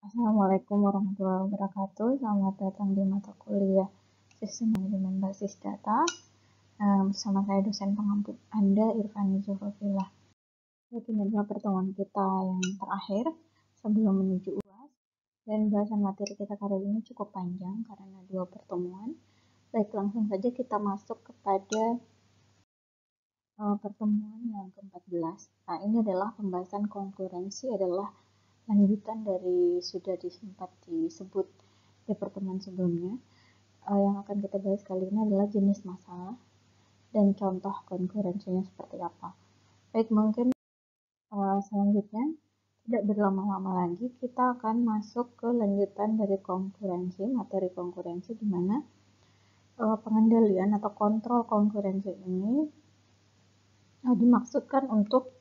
Assalamualaikum warahmatullahi wabarakatuh. Selamat datang di mata kuliah Sistem Manajemen Basis Data. Bersama saya dosen pengampu Anda, Irfani Zuhrofillah. Ini adalah pertemuan kita yang terakhir sebelum menuju UAS. Dan bahasan materi kita kali ini cukup panjang karena 2 pertemuan. Baik, langsung saja kita masuk kepada pertemuan yang ke-14. Nah, ini adalah pembahasan konkurensi adalah lanjutan dari sudah sempat disebut di pertemuan sebelumnya. Yang akan kita bahas kali ini adalah jenis masalah dan contoh konkurensinya seperti apa. Baik, mungkin selanjutnya tidak berlama-lama lagi kita akan masuk ke lanjutan dari konkurensi, materi konkurensi di mana pengendalian atau kontrol konkurensi ini dimaksudkan untuk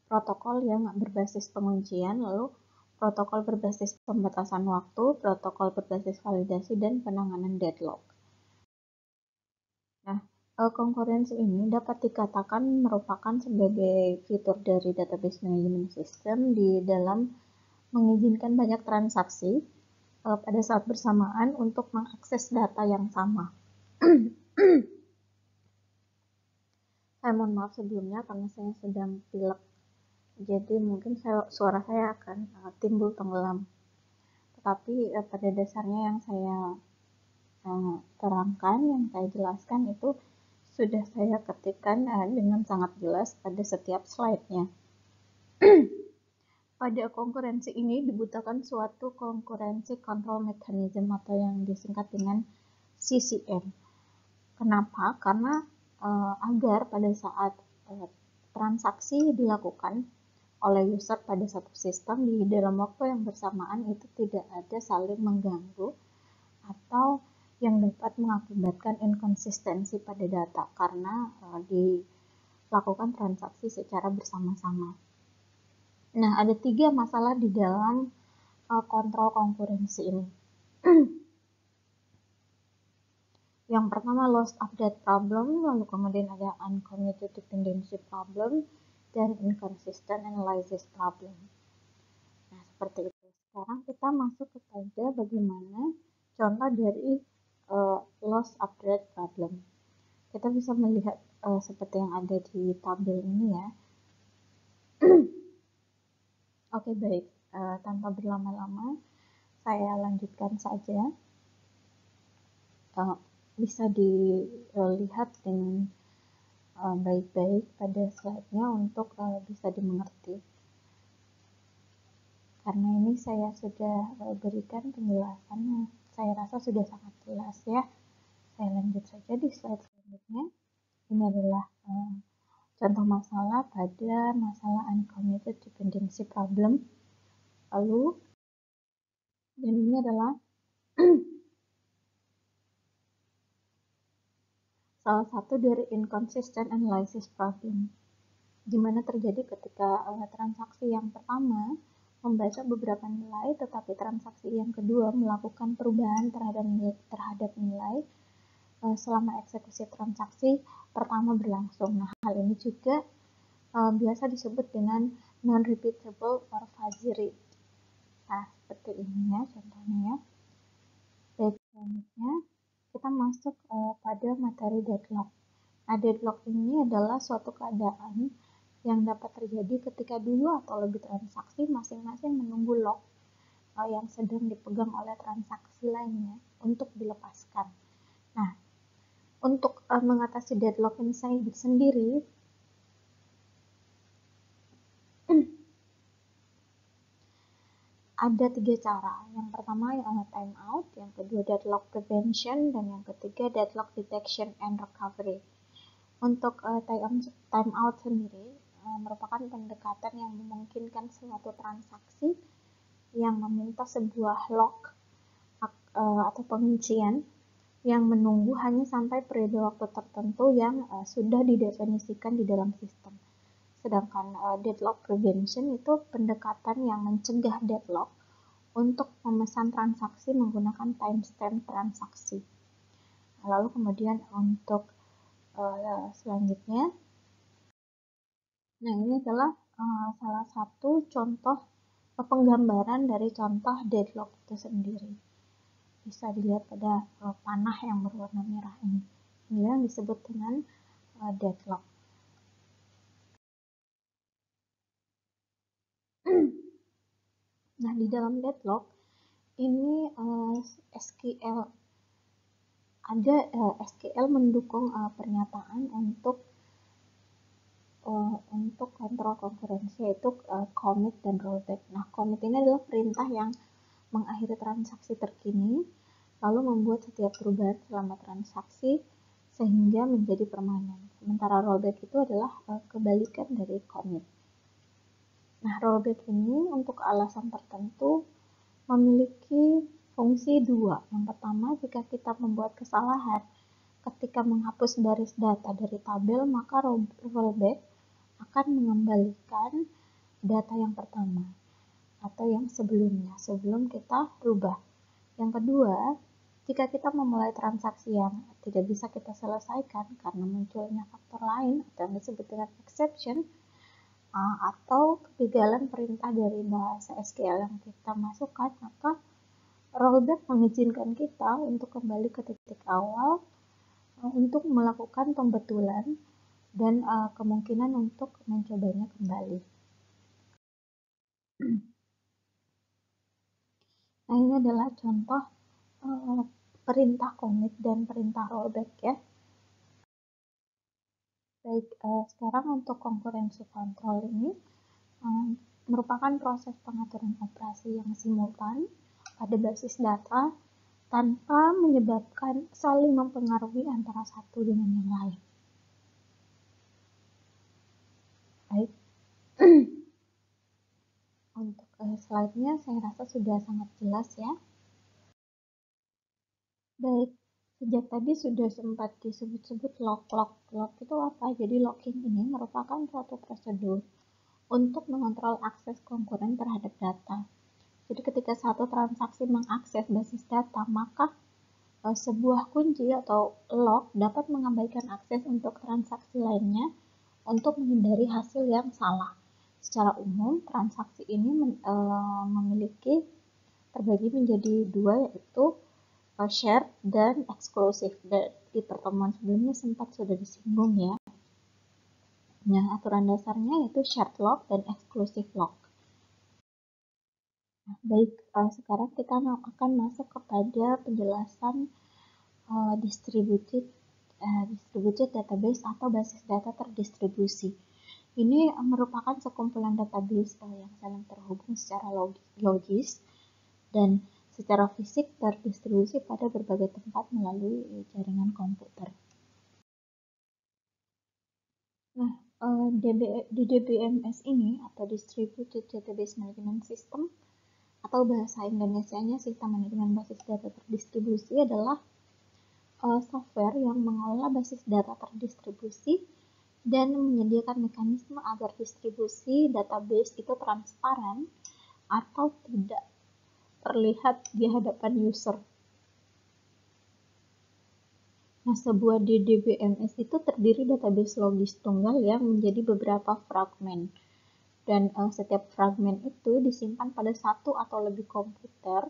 protokol yang berbasis penguncian, lalu protokol berbasis pembatasan waktu, protokol berbasis validasi, dan penanganan deadlock. Nah, konkurensi ini dapat dikatakan merupakan sebagai fitur dari database management system di dalam mengizinkan banyak transaksi pada saat bersamaan untuk mengakses data yang sama. Saya mohon maaf sebelumnya karena saya sedang pilek, jadi mungkin suara saya akan timbul tenggelam. Tetapi pada dasarnya yang saya terangkan, yang saya jelaskan itu sudah saya ketikkan dengan sangat jelas pada setiap slide-nya. Pada konkurensi ini dibutuhkan suatu konkurensi control mechanism atau yang disingkat dengan CCM. Kenapa? Karena agar pada saat transaksi dilakukan oleh user pada satu sistem di dalam waktu yang bersamaan itu tidak ada saling mengganggu atau yang dapat mengakibatkan inkonsistensi pada data karena dilakukan transaksi secara bersama-sama. Nah, ada 3 masalah di dalam kontrol konkurensi ini. Yang pertama lost update problem, lalu kemudian ada uncommitted dependency problem, dan inconsistent analysis problem. Nah, seperti itu. Sekarang kita masuk kepada bagaimana contoh dari lost update problem. Kita bisa melihat seperti yang ada di tabel ini ya. Oke, baik. Tanpa berlama-lama, saya lanjutkan saja. Bisa dilihat dengan baik-baik pada slide-nya untuk bisa dimengerti. Karena ini saya sudah berikan penjelasannya, saya rasa sudah sangat jelas ya. Saya lanjut saja di slide selanjutnya. Ini adalah contoh masalah pada masalah uncommitted dependency problem. Lalu, dan ini adalah salah satu dari inconsistent analysis problem, di mana terjadi ketika transaksi yang pertama membaca beberapa nilai, tetapi transaksi yang kedua melakukan perubahan terhadap nilai selama eksekusi transaksi pertama berlangsung. Nah, hal ini juga biasa disebut dengan non-repeatable or fuzzy rate. Nah, seperti ini ya contohnya ya. Baik, selanjutnya kita masuk pada materi deadlock. Nah, deadlock ini adalah suatu keadaan yang dapat terjadi ketika 2 atau lebih transaksi masing-masing menunggu lock yang sedang dipegang oleh transaksi lainnya untuk dilepaskan. Nah, untuk mengatasi deadlock ini sendiri, ada 3 cara. Yang pertama time out, yang kedua deadlock prevention, dan yang ketiga deadlock detection and recovery. Untuk time out sendiri merupakan pendekatan yang memungkinkan suatu transaksi yang meminta sebuah lock atau penguncian yang menunggu hanya sampai periode waktu tertentu yang sudah didefinisikan di dalam sistem. Sedangkan deadlock prevention itu pendekatan yang mencegah deadlock untuk memesan transaksi menggunakan timestamp transaksi. Lalu kemudian untuk selanjutnya, nah ini adalah salah satu contoh penggambaran dari contoh deadlock itu sendiri. Bisa dilihat pada panah yang berwarna merah ini. Ini yang disebut dengan deadlock. Nah, di dalam deadlock ini SQL ada SQL mendukung pernyataan untuk kontrol konkurensi, yaitu commit dan rollback. Nah, commit ini adalah perintah yang mengakhiri transaksi terkini, lalu membuat setiap perubahan selama transaksi sehingga menjadi permanen. Sementara rollback itu adalah kebalikan dari commit. Nah, rollback ini untuk alasan tertentu memiliki fungsi dua. Yang pertama, jika kita membuat kesalahan ketika menghapus baris data dari tabel, maka rollback akan mengembalikan data yang pertama atau yang sebelumnya, sebelum kita rubah. Yang kedua, jika kita memulai transaksi yang tidak bisa kita selesaikan karena munculnya faktor lain atau yang disebut dengan exception, atau kegagalan perintah dari bahasa SQL yang kita masukkan, maka rollback mengizinkan kita untuk kembali ke titik awal untuk melakukan pembetulan dan kemungkinan untuk mencobanya kembali. Nah, ini adalah contoh perintah commit dan perintah rollback ya. Baik, sekarang untuk konkurensi kontrol ini merupakan proses pengaturan operasi yang simultan pada basis data tanpa menyebabkan saling mempengaruhi antara satu dengan yang lain. Baik, untuk slide-nya saya rasa sudah sangat jelas ya. Baik, sejak tadi sudah sempat disebut-sebut lock. Lock itu apa? Jadi locking ini merupakan suatu prosedur untuk mengontrol akses konkuren terhadap data. Jadi ketika satu transaksi mengakses basis data, maka sebuah kunci atau lock dapat mengabaikan akses untuk transaksi lainnya untuk menghindari hasil yang salah. Secara umum, transaksi ini memiliki terbagi menjadi dua, yaitu shared dan eksklusif. Di pertemuan sebelumnya sempat sudah disinggung ya. Nah, aturan dasarnya yaitu shared lock dan exclusive lock. Nah, baik, sekarang kita akan masuk kepada penjelasan distributed database atau basis data terdistribusi. Ini merupakan sekumpulan database yang saling terhubung secara logis dan secara fisik terdistribusi pada berbagai tempat melalui jaringan komputer. Nah, di DBMS ini atau Distributed Database Management System atau bahasa Indonesianya Sistem Manajemen Basis Data Terdistribusi adalah software yang mengelola basis data terdistribusi dan menyediakan mekanisme agar distribusi database itu transparan atau tidak terlihat di hadapan user. Nah, sebuah DBMS itu terdiri database logis tunggal yang menjadi beberapa fragmen. Dan setiap fragmen itu disimpan pada satu atau lebih komputer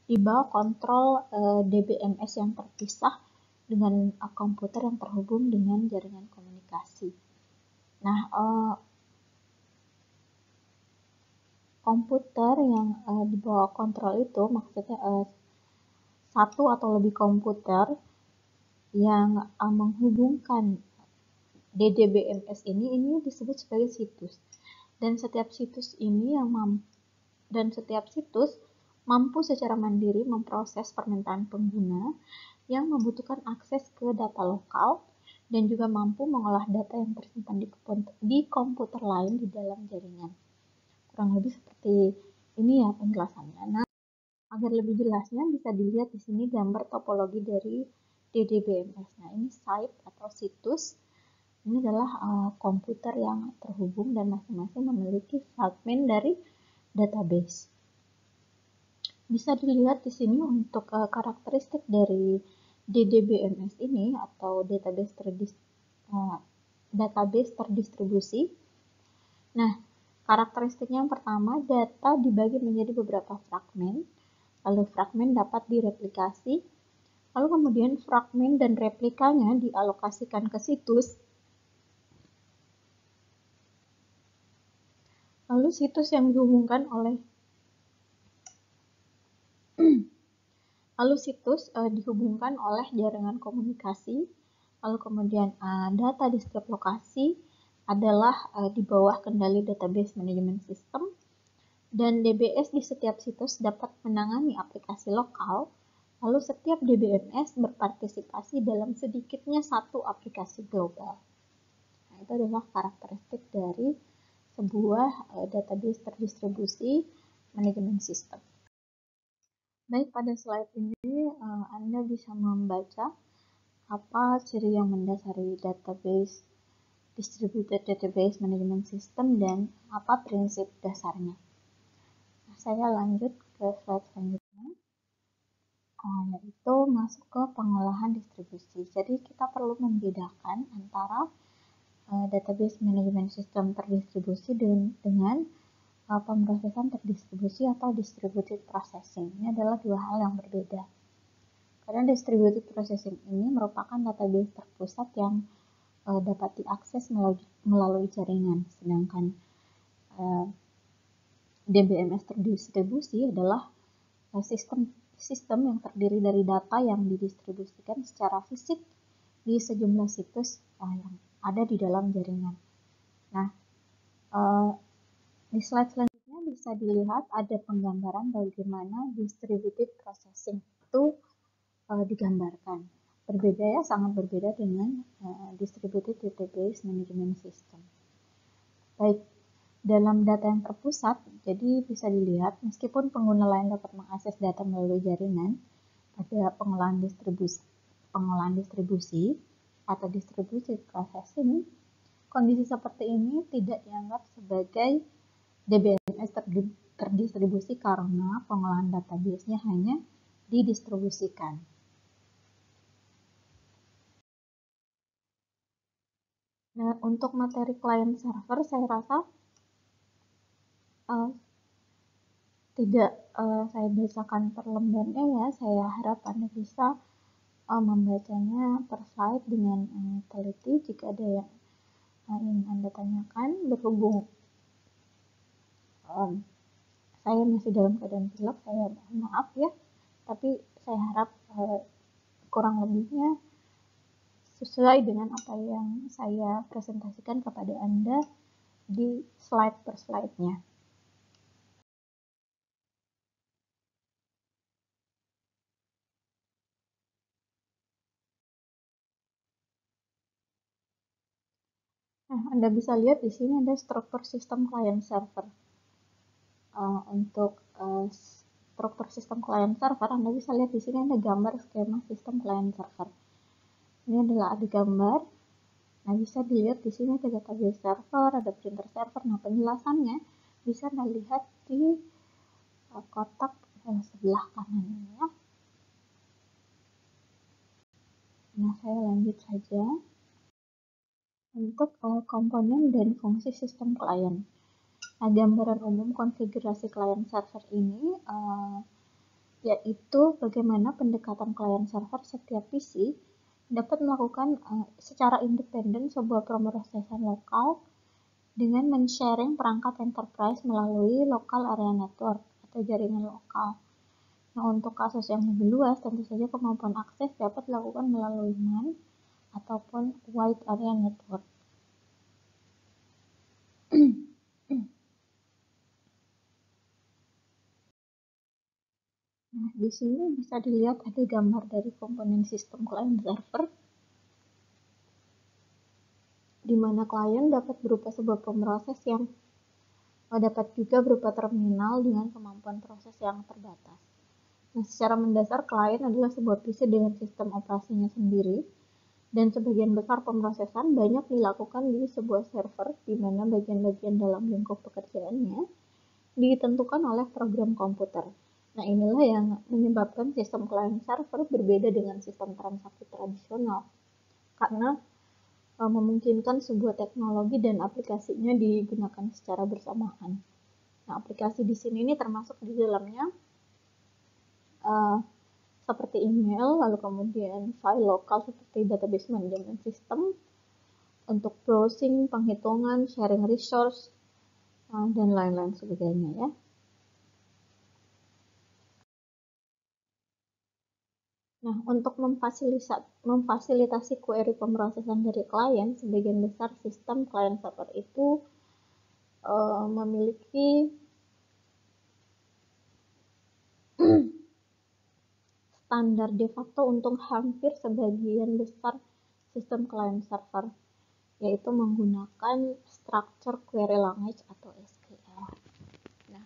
di bawah kontrol DBMS yang terpisah dengan komputer yang terhubung dengan jaringan komunikasi. Nah, komputer yang di bawah kontrol itu maksudnya satu atau lebih komputer yang menghubungkan DBMS ini disebut sebagai situs. Dan setiap situs mampu secara mandiri memproses permintaan pengguna yang membutuhkan akses ke data lokal dan juga mampu mengolah data yang tersimpan di komputer lain di dalam jaringan. Kurang lebih seperti ini ya penjelasannya. Nah, agar lebih jelasnya bisa dilihat di sini gambar topologi dari DBMS. Nah, ini site atau situs. Ini adalah komputer yang terhubung dan masing-masing memiliki fragmen dari database. Bisa dilihat di sini untuk karakteristik dari DBMS ini atau database terdistribusi. Nah, Karakteristiknya yang pertama, data dibagi menjadi beberapa fragmen, lalu fragmen dapat direplikasi, lalu kemudian fragmen dan replikanya dialokasikan ke situs, lalu situs yang dihubungkan oleh dihubungkan oleh jaringan komunikasi, lalu kemudian data di setiap lokasi adalah di bawah kendali database management system, dan DBS di setiap situs dapat menangani aplikasi lokal, lalu setiap DBMS berpartisipasi dalam sedikitnya satu aplikasi global. Nah, itu adalah karakteristik dari sebuah database terdistribusi manajemen sistem. Baik, pada slide ini Anda bisa membaca apa ciri yang mendasari database distributed database management system dan apa prinsip dasarnya. Nah, saya lanjut ke slide selanjutnya, yaitu masuk ke pengolahan distribusi. Jadi kita perlu membedakan antara database management system terdistribusi dengan pemrosesan terdistribusi atau distributed processing. Ini adalah dua hal yang berbeda. Karena distributed processing ini merupakan database terpusat yang dapat diakses melalui jaringan, sedangkan DBMS terdistribusi adalah sistem yang terdiri dari data yang didistribusikan secara fisik di sejumlah situs yang ada di dalam jaringan. Nah, di slide selanjutnya bisa dilihat ada penggambaran bagaimana distributed processing itu digambarkan. Berbeda ya, sangat berbeda dengan distributed database management system. Baik, dalam data yang terpusat, jadi bisa dilihat meskipun pengguna lain dapat mengakses data melalui jaringan, pada pengolahan distribusi atau distributed processing, kondisi seperti ini tidak dianggap sebagai DBMS terdistribusi karena pengolahan database-nya hanya didistribusikan. Nah, untuk materi client server saya rasa tidak saya bacakan per lembarnya ya. Saya harap Anda bisa membacanya per slide dengan teliti jika ada yang ingin Anda tanyakan. Berhubung saya masih dalam keadaan pilek, saya mohon maaf ya, tapi saya harap kurang lebihnya sesuai dengan apa yang saya presentasikan kepada Anda di slide per slide-nya. Nah, Anda bisa lihat di sini ada struktur sistem client server. Untuk struktur sistem client server, Anda bisa lihat di sini ada gambar skema sistem client server. Ini adalah ada gambar. Nah, bisa dilihat di sini ada database server, ada printer server. Nah, penjelasannya bisa Anda lihat di kotak sebelah kanan ini ya. Nah, saya lanjut saja untuk komponen dan fungsi sistem klien. Nah, gambaran umum konfigurasi client server ini yaitu bagaimana pendekatan client server setiap PC dapat melakukan secara independen sebuah pemrosesan lokal dengan men-sharing perangkat enterprise melalui local area network atau jaringan lokal. Nah, untuk kasus yang lebih luas, tentu saja kemampuan akses dapat dilakukan melalui MAN ataupun wide area network. Nah, di sini bisa dilihat ada gambar dari komponen sistem client server, di mana klien dapat berupa sebuah pemroses yang dapat juga berupa terminal dengan kemampuan proses yang terbatas. Nah, secara mendasar klien adalah sebuah PC dengan sistem operasinya sendiri, dan sebagian besar pemrosesan banyak dilakukan di sebuah server, di mana bagian-bagian dalam lingkup pekerjaannya ditentukan oleh program komputer. Nah, inilah yang menyebabkan sistem client server berbeda dengan sistem transaksi tradisional. Karena memungkinkan sebuah teknologi dan aplikasinya digunakan secara bersamaan. Nah, aplikasi di sini ini termasuk di dalamnya seperti email, lalu kemudian file lokal seperti database management system untuk browsing, penghitungan, sharing resource, dan lain-lain sebagainya ya. Nah, untuk memfasilitasi query pemrosesan dari klien, sebagian besar sistem client server itu memiliki standar de facto untuk hampir sebagian besar sistem client server, yaitu menggunakan structure query language atau SQL. Nah,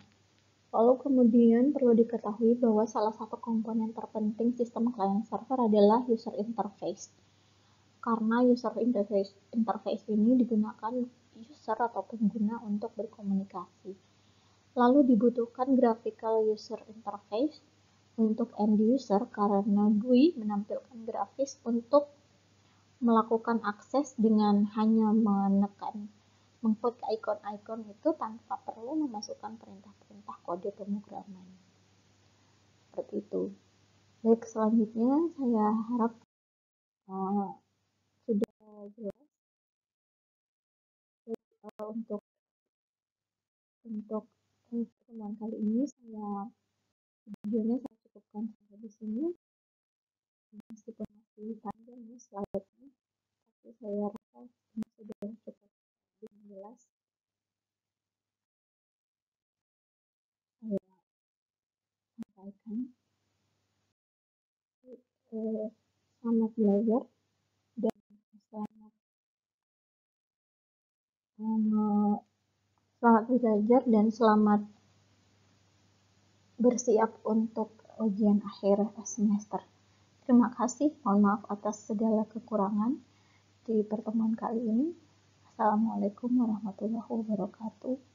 lalu kemudian perlu diketahui bahwa salah satu komponen terpenting sistem client server adalah user interface. Karena user interface ini digunakan user atau pengguna untuk berkomunikasi. Lalu dibutuhkan graphical user interface untuk end user karena GUI menampilkan grafis untuk melakukan akses dengan hanya mengklik icon-icon itu tanpa perlu memasukkan perintah-perintah kode pemrograman. Seperti itu. Baik, selanjutnya saya harap sudah jelas. Untuk pertemuan kali ini videonya saya cukupkan sampai di sini. Meskipun masih panjang ya slide-nya, tapi saya rasa ini sudah cukup jelas. Saya sampaikan. Selamat belajar dan selamat belajar dan selamat bersiap untuk ujian akhir semester. Terima kasih, mohon maaf atas segala kekurangan di pertemuan kali ini. Assalamualaikum warahmatullahi wabarakatuh.